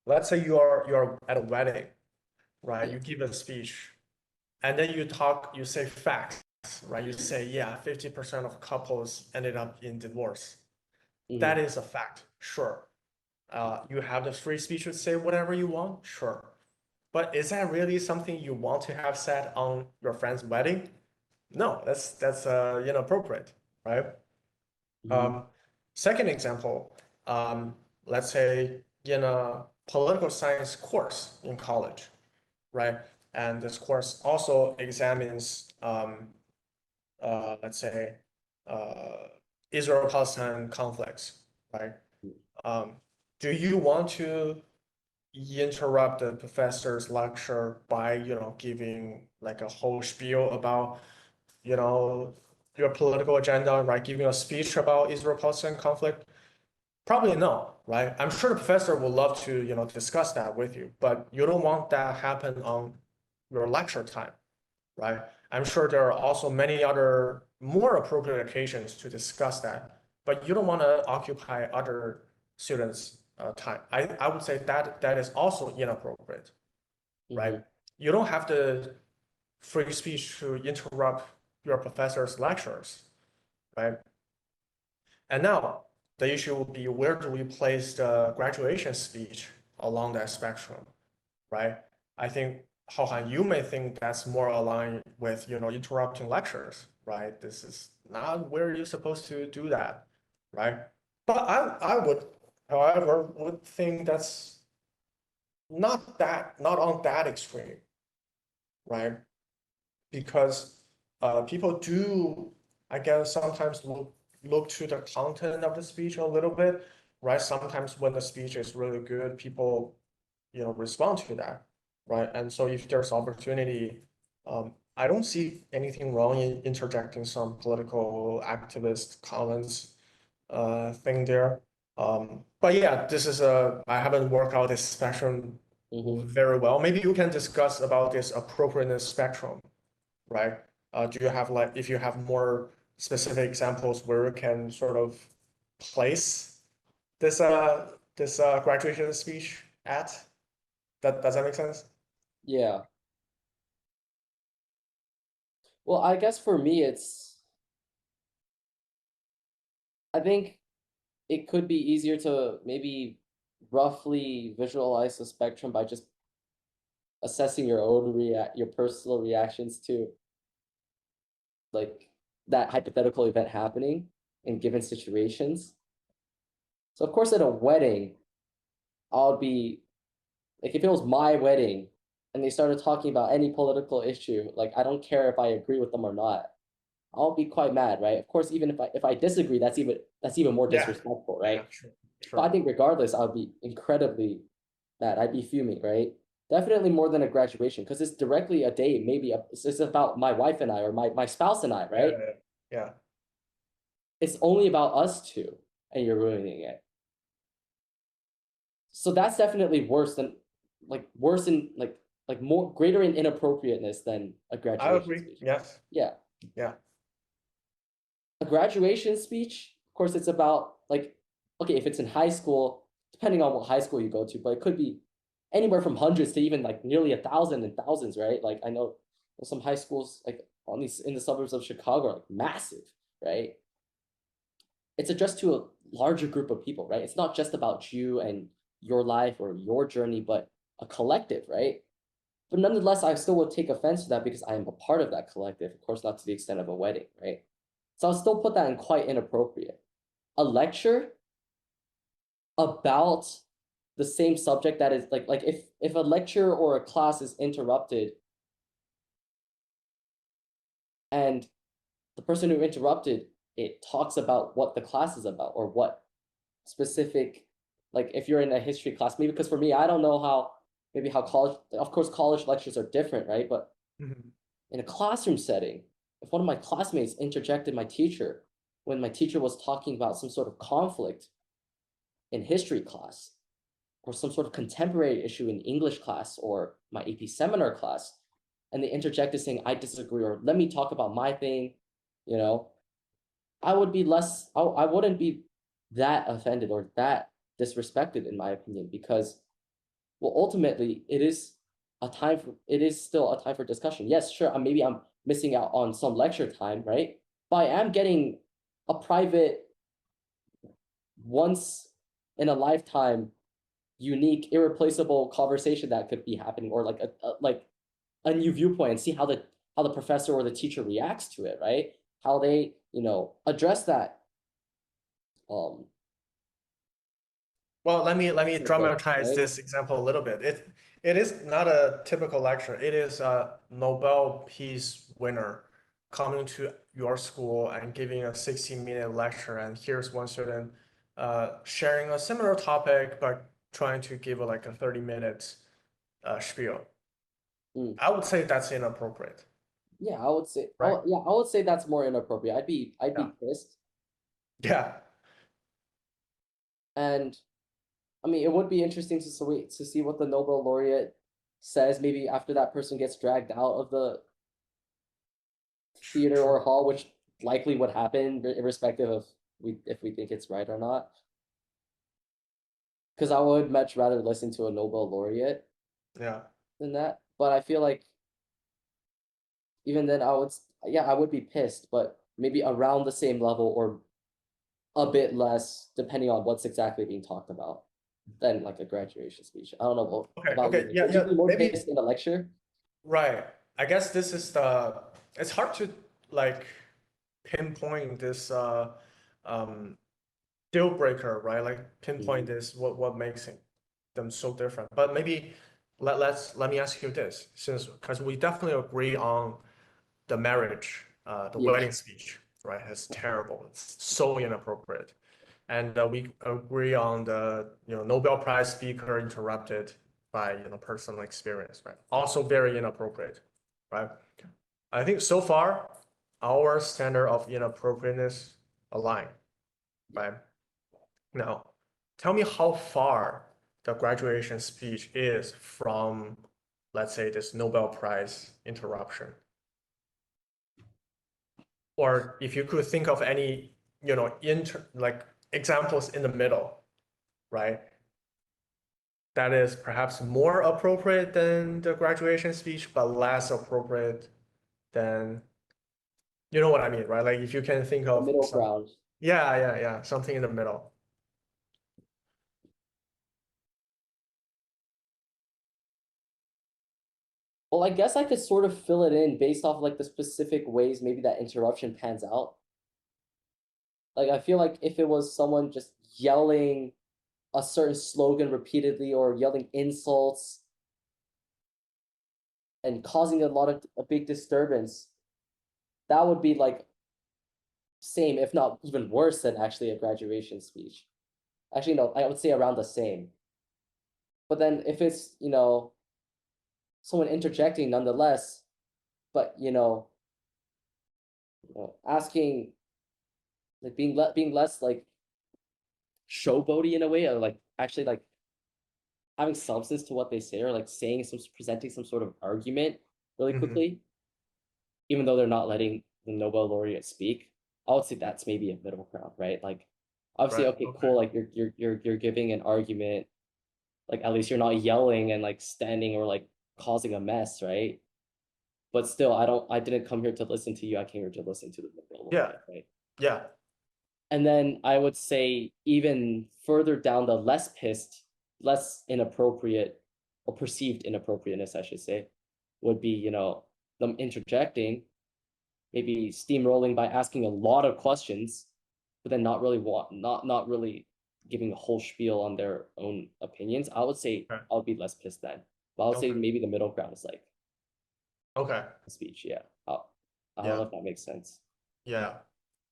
Let's say you're at a wedding, right? Yeah. You give a speech and then you say facts, right? You say, yeah, 50% of couples ended up in divorce. That Hmm. is a fact, sure. You have the free speech to say whatever you want, sure. But is that really something you want to have said on your friend's wedding? No, that's inappropriate, right? Hmm. Um, Second example, let's say in a political science course in college, right? And this course also examines, let's say, uh, Israel-Palestine conflicts, right? Um, do you want to interrupt the professor's lecture by, giving like a whole spiel about, you know, your political agenda, right? Giving a speech about Israel-Palestine conflict? Probably no, right? I'm sure the professor would love to, discuss that with you, but you don't want that happen on your lecture time, right? I'm sure there are also many other more appropriate occasions to discuss that, but you don't want to occupy other students' time. I would say that is also inappropriate, right? Hmm. You don't have the free speech to interrupt your professor's lectures, right? And now the issue will be, where do we place the graduation speech along that spectrum, right? I think, Haohan, you may think that's more aligned with, interrupting lectures, right? This is not where you're supposed to do that, right? But I would, however, would think that's not on that extreme, right? Because people do, I guess, sometimes look to the content of the speech a little bit, right? Sometimes when the speech is really good, people, respond to that, right? And so if there's opportunity, I don't see anything wrong in interjecting some political activist comments thing there. But yeah, this is I haven't worked out this spectrum Hmm. very well. Maybe you can discuss about this appropriateness spectrum, right? Do you have like, if you have more specific examples where you can sort of place this graduation speech at? That does that make sense? Yeah. Well, I guess for me, I think it could be easier to maybe roughly visualize the spectrum by just assessing your own your personal reactions to like that hypothetical event happening. in given situations. So of course at a wedding, I would be like if it was my wedding and they started talking about any political issue, like I don't care if I agree with them or not. I'll be quite mad, right? Of course, even if I disagree, that's even more Yeah. disrespectful, Yeah, right? sure. But I Sure. think regardless, I would be incredibly mad. I'd be fuming, right? Definitely more than a graduation because it's directly a day, maybe it's about my wife and I or my spouse and I, Yeah, right? yeah, yeah. It's only about us two, and you're ruining it. So that's definitely worse than worse in like more greater in inappropriateness than a I graduation agree. speech. Yes. Yeah. Yeah. A graduation speech, of course, it's about like, okay, if it's in high school, depending on what high school you go to, but it could be anywhere from hundreds to even like nearly 1,000 and thousands, right? Like I know some high schools like on these in the suburbs of Chicago are like massive, right? It's addressed to a larger group of people, right? It's not just about you and your life or your journey, but a collective, right? But nonetheless, I still would take offense to that because I am a part of that collective. Of course, not to the extent of a wedding, right? So I'll still put that in quite inappropriate. A lecture about the same subject that is like if a lecture or a class is interrupted and the person who interrupted it talks about what the class is about or what specific like if you're in a history class maybe because for me I don't know how maybe how college of course college lectures are different, right? But Mhm. in a classroom setting, if one of my classmates interjected my teacher when my teacher was talking about some sort of conflict in history class or some sort of contemporary issue in English class or my AP seminar class, and they interjected saying, I disagree, or let me talk about my thing, you know, I would be less, I wouldn't be that offended or that disrespected, in my opinion, because, well, ultimately, it is still a time for discussion. Yes, sure, maybe I'm missing out on some lecture time, right? But I am getting a private, once in a lifetime unique, irreplaceable conversation that could be happening, or like a new viewpoint, and see how the professor or the teacher reacts to it, right? How they address that. Um, Well, let me subject, dramatize right? this example a little bit. It is not a typical lecture. It is a Nobel Peace winner coming to your school and giving a 60-minute lecture, and here's one student sharing a similar topic but trying to give like a 30 minutes spiel. Mm. I would say that's inappropriate, Yeah, I would say. right? Oh, yeah, I would say that's more inappropriate. I'd Yeah. be pissed, Yeah. and I mean, it would be interesting to see what the Nobel laureate says. Maybe after that person gets dragged out of the theater or True. hall, which likely would happen, irrespective of if we think it's right or not. Because I would much rather listen to a Nobel laureate Yeah. than that. But I feel like even then, yeah, I would be pissed, but maybe around the same level or a bit less, depending on what's exactly being talked about, than like a graduation speech. I don't know Okay. about Okay. you. Yeah. Would you Yeah. be more Maybe. pissed in a lecture? Right. I guess this is it's hard to like pinpoint this um deal breaker, right? Like pinpoint Mhm. this what makes them so different. But maybe let me ask you this, since because we definitely agree on the marriage, the Yeah. wedding speech, right? It's terrible. It's so inappropriate. And we agree on the Nobel Prize speaker interrupted by personal experience, right? Also very inappropriate, right? I think so far our standard of inappropriateness align, right? Now, tell me how far the graduation speech is from, let's say, this Nobel Prize interruption. Or if you could think of any, like examples in the middle, right? That is perhaps more appropriate than the graduation speech, but less appropriate than, you know what I mean, right? Like if you can think A of middle some, ground. yeah, yeah, yeah, something in the middle. Well, I guess I could sort of fill it in based off like the specific ways maybe that interruption pans out. Like I feel like if it was someone just yelling a certain slogan repeatedly or yelling insults and causing a big disturbance, that would be like same, if not even worse than actually a graduation speech. Actually, no, I would say around the same. But then if it's, someone interjecting nonetheless, but asking like being less like showboaty in a way, or like actually like having substance to what they say, or like presenting some sort of argument really Hmm. quickly, even though they're not letting the Nobel laureate speak. I would say that's maybe a middle ground, right? Like obviously, Right. okay, Okay. cool, like you're giving an argument, like at least you're not yelling and like standing or like causing a mess, right? But still, I didn't come here to listen to you. I came here to listen to the Nobel Yeah. laureate, right? Yeah. And then I would say even further down the less pissed, less inappropriate or perceived inappropriateness, I should say, would be, them interjecting, maybe steamrolling by asking a lot of questions, but then not really giving a whole spiel on their own opinions. I would say Okay. I would be less pissed then. But I would say Okay. maybe the middle ground is like Okay. a speech. Yeah. I don't know Yeah. if that makes sense. Yeah.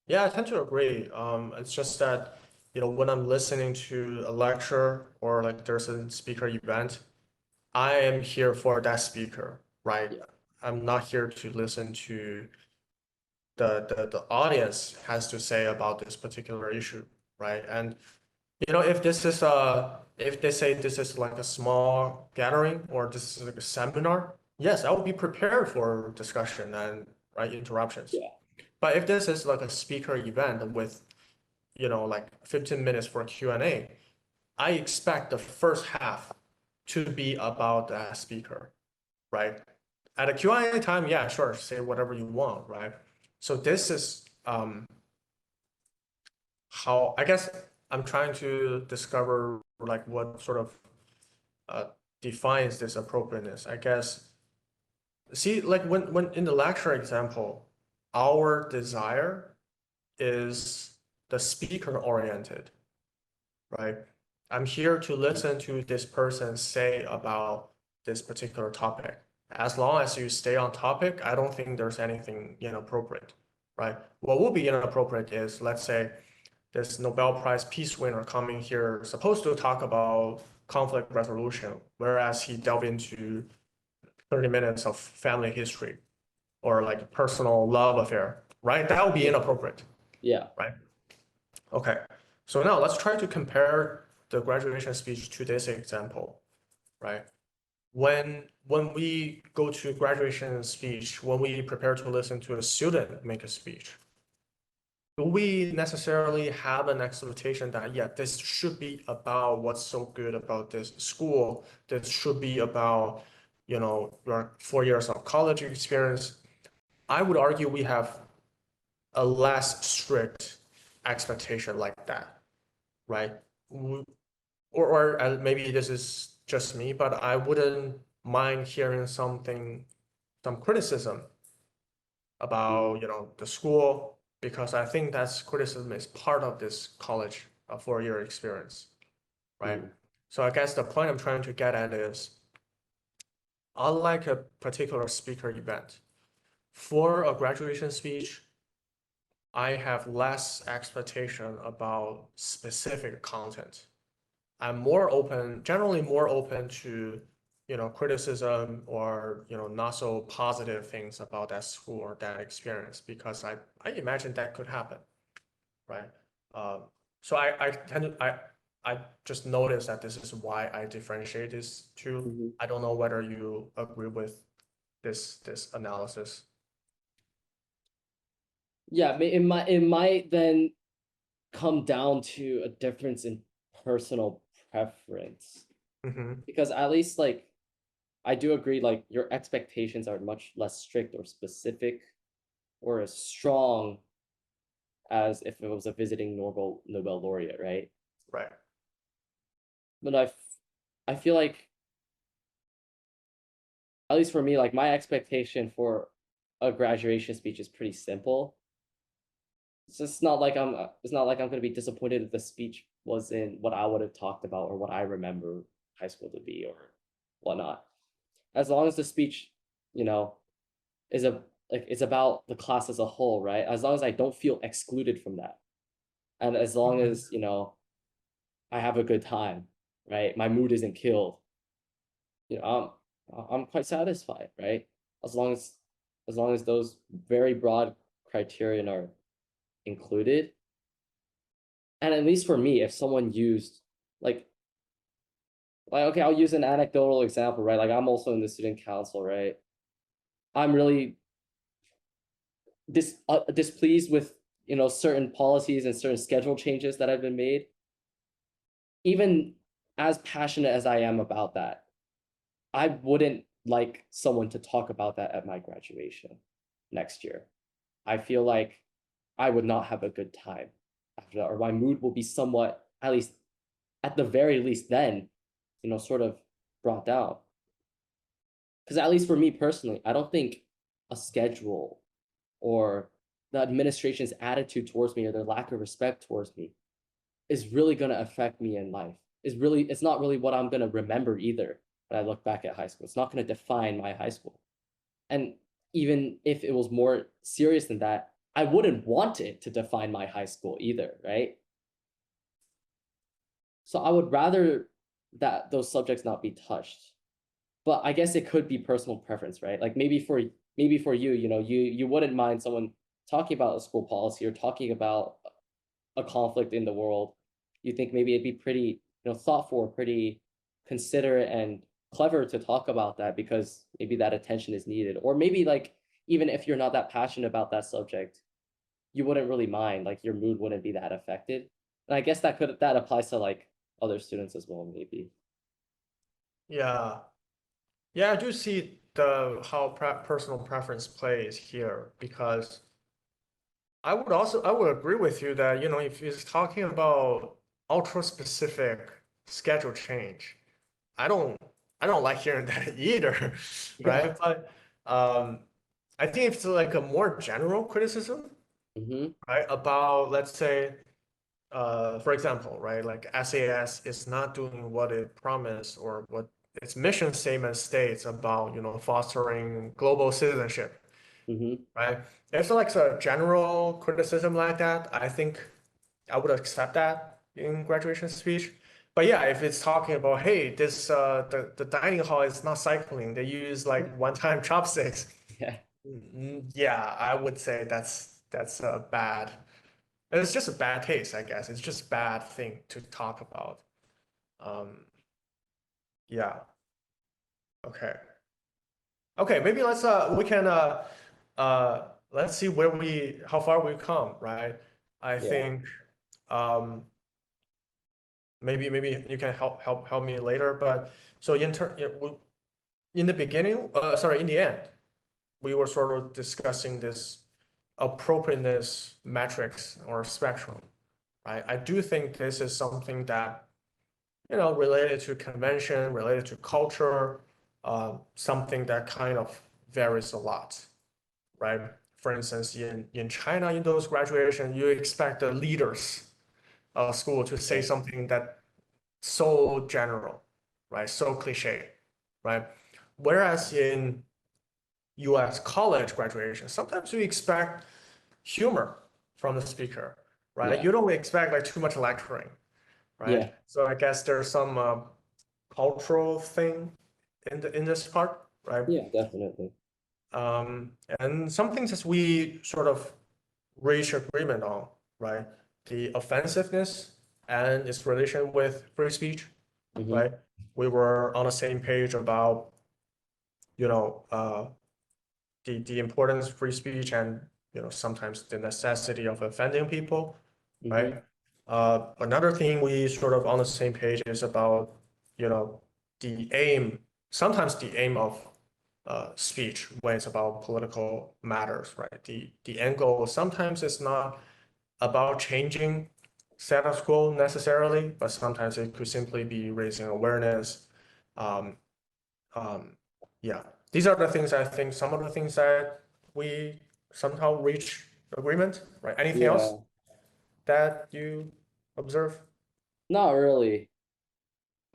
Yeah, I tend to agree. It's just that, when I'm listening to a lecture or like there's a speaker event, I am here for that speaker, right? Yeah. I'm not here to listen to the audience has to say about this particular issue, right? And if they say this is like a small gathering or this is like a seminar, yes, I will be prepared for discussion and right interruptions. Yeah. But if this is like a speaker event with, like 15 minutes for Q&A, I expect the first half to be about that speaker, right? At a Q&A time, yeah, sure, say whatever you want, right? So this is how I guess I'm trying to discover like what sort of uh, defines this appropriateness. I guess see like when in the lecture example, our desire is the speaker oriented, right? I'm here to listen to this person say about this particular topic. As long as you stay on topic, I don't think there's anything inappropriate, right? What will be inappropriate is, let's say, this Nobel Prize peace winner coming here supposed to talk about conflict resolution, whereas he delved into 30 minutes of family history or like personal love affair, right? That would be Yeah. inappropriate, Yeah. right? Okay, so now let's try to compare the graduation speech to this example, right? When we go to graduation speech, when we prepare to listen to a student make a speech, do we necessarily have an expectation that, yeah, this should be about what's so good about this school? This should be about, your 4 years of college experience. I would argue we have a less strict expectation like that, right? Or maybe this is just me, but I wouldn't mind hearing some criticism Mm. about, the school, because I think that's criticism is part of this college 4 year experience, right? Mm. So I guess the point I'm trying to get at is, unlike a particular speaker event, for a graduation speech, I have less expectation about specific content. I'm generally more open to, criticism or, not so positive things about that school or that experience, because I imagine that could happen, right? Um, so I just noticed that this is why I differentiate these two. Mhm. I don't know whether you agree with this analysis. Yeah, it might then come down to a difference in personal preference, Hmm. because at least like I do agree, like your expectations are much less strict or specific or as strong as if it was a visiting Nobel laureate, right? Right. But I feel like, at least for me, like my expectation for a graduation speech is pretty simple. it's not like I'm gonna be disappointed if the speech wasn't what I would have talked about or what I remember high school to be or whatnot. As long as the speech, you know, is a like it's about the class as a whole, right? As long as I don't feel excluded from that, and as long Mhm. as I have a good time, right? My mood isn't killed. You know, I'm quite satisfied, right? As long as as long as those very broad criterion are included. And at least for me, if someone used like okay, I'll use an anecdotal example, right? Like I'm also in the student council, right? I'm really displeased with certain policies and certain schedule changes that have been made. Even as passionate as I am about that, I wouldn't like someone to talk about that at my graduation next year. I feel like I would not have a good time after that, or my mood will be somewhat, at least at the very least, then, sort of brought down. Because at least for me personally, I don't think a schedule or the administration's attitude towards me or their lack of respect towards me is really going to affect me in life. It's not really what I'm going to remember either when I look back at high school. It's not going to define my high school. And even if it was more serious than that, I wouldn't want it to define my high school either, right? So I would rather that those subjects not be touched. But I guess it could be personal preference, right? Like maybe for you, you wouldn't mind someone talking about a school policy or talking about a conflict in the world. You think maybe it'd be pretty, thoughtful, or pretty considerate and clever to talk about that because maybe that attention is needed. Or maybe like even if you're not that passionate about that subject, you wouldn't really mind, like your mood wouldn't be that affected. And I guess that applies to like other students as well, maybe. Yeah. Yeah, I do see the how personal preference plays here because I would agree with you that, if it's talking about ultra specific schedule change, I don't I don't like hearing that either, Yeah. right? But um, I think if it's like a more general criticism, Mm-hmm. right, about let's say, for example, right, like SAS is not doing what it promised or what its mission statement states about, fostering global citizenship, Mm-hmm. right? If it's like a general criticism like that, I think I would accept that in graduation speech. But yeah, if it's talking about, hey, this the dining hall is not cycling, they use like one-time chopsticks. Yeah. Yeah, I would say that's a bad. It's just a bad taste, I guess. It's just a bad thing to talk about. Um, yeah. Okay. Okay, maybe let's we can let's see where we how far we've come, right? I Yeah. think um maybe you can help me later, but so in the beginning, sorry, in the end, we were sort of discussing this appropriateness metrics or spectrum, right? I do think this is something that, related to convention, related to culture, something that kind of varies a lot, right? For instance, in China, in those graduation, you expect the leaders of school to say Yeah. something that so general, right? So cliche, right? Whereas in US college graduation, sometimes you expect humor from the speaker, right? Yeah. You don't expect like too much lecturing, right? Yeah. So I guess there's some cultural thing in this part, right? Yeah, definitely. And some things that we sort of reach agreement on, right? The offensiveness and its relation with free speech, Mm-hmm. right? We were on the same page about, you know, the importance of free speech and, sometimes the necessity of offending people, Mm-hmm. right? Another thing we sort of on the same page is about, you know, the aim, sometimes the aim of speech when it's about political matters, right? The end goal sometimes it's not about changing status quo necessarily, but sometimes it could simply be raising awareness. Um, yeah, these are the things I think, some of the things that we somehow reach agreement, right? Anything else Yeah, that you observe? not really.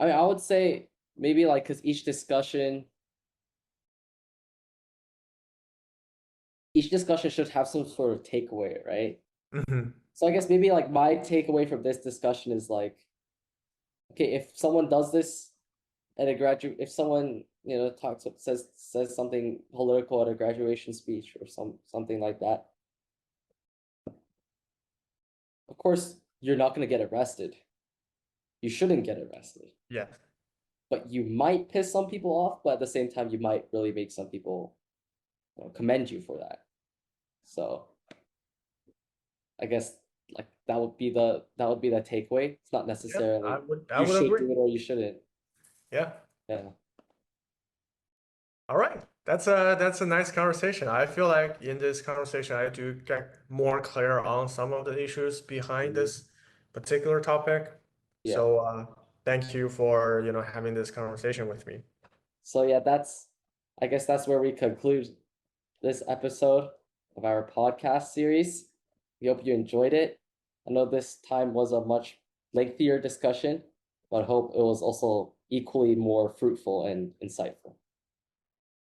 I mean, I would say maybe like because each discussion should have some sort of takeaway, right? Hmm. So I guess maybe like my takeaway from this discussion is like, okay, if someone does this at a if someone says something political at a graduation speech or something like that, of course you're not going to get arrested. You shouldn't get arrested, Yeah. but you might piss some people off. But at the same time, you might really make some people commend you for that. So I guess like that would be the takeaway. It's not Yeah, necessarily I you would should agree. do it or you shouldn't. Yeah. Yeah. All right. That's a nice conversation. I feel like in this conversation, I do get more clear on some of the issues behind Mhm. this particular topic. Yeah. So thank you for, having this conversation with me. So yeah, I guess that's where we conclude this episode of our podcast series. We hope you enjoyed it. I know this time was a much lengthier discussion, but I hope it was also equally more fruitful and insightful.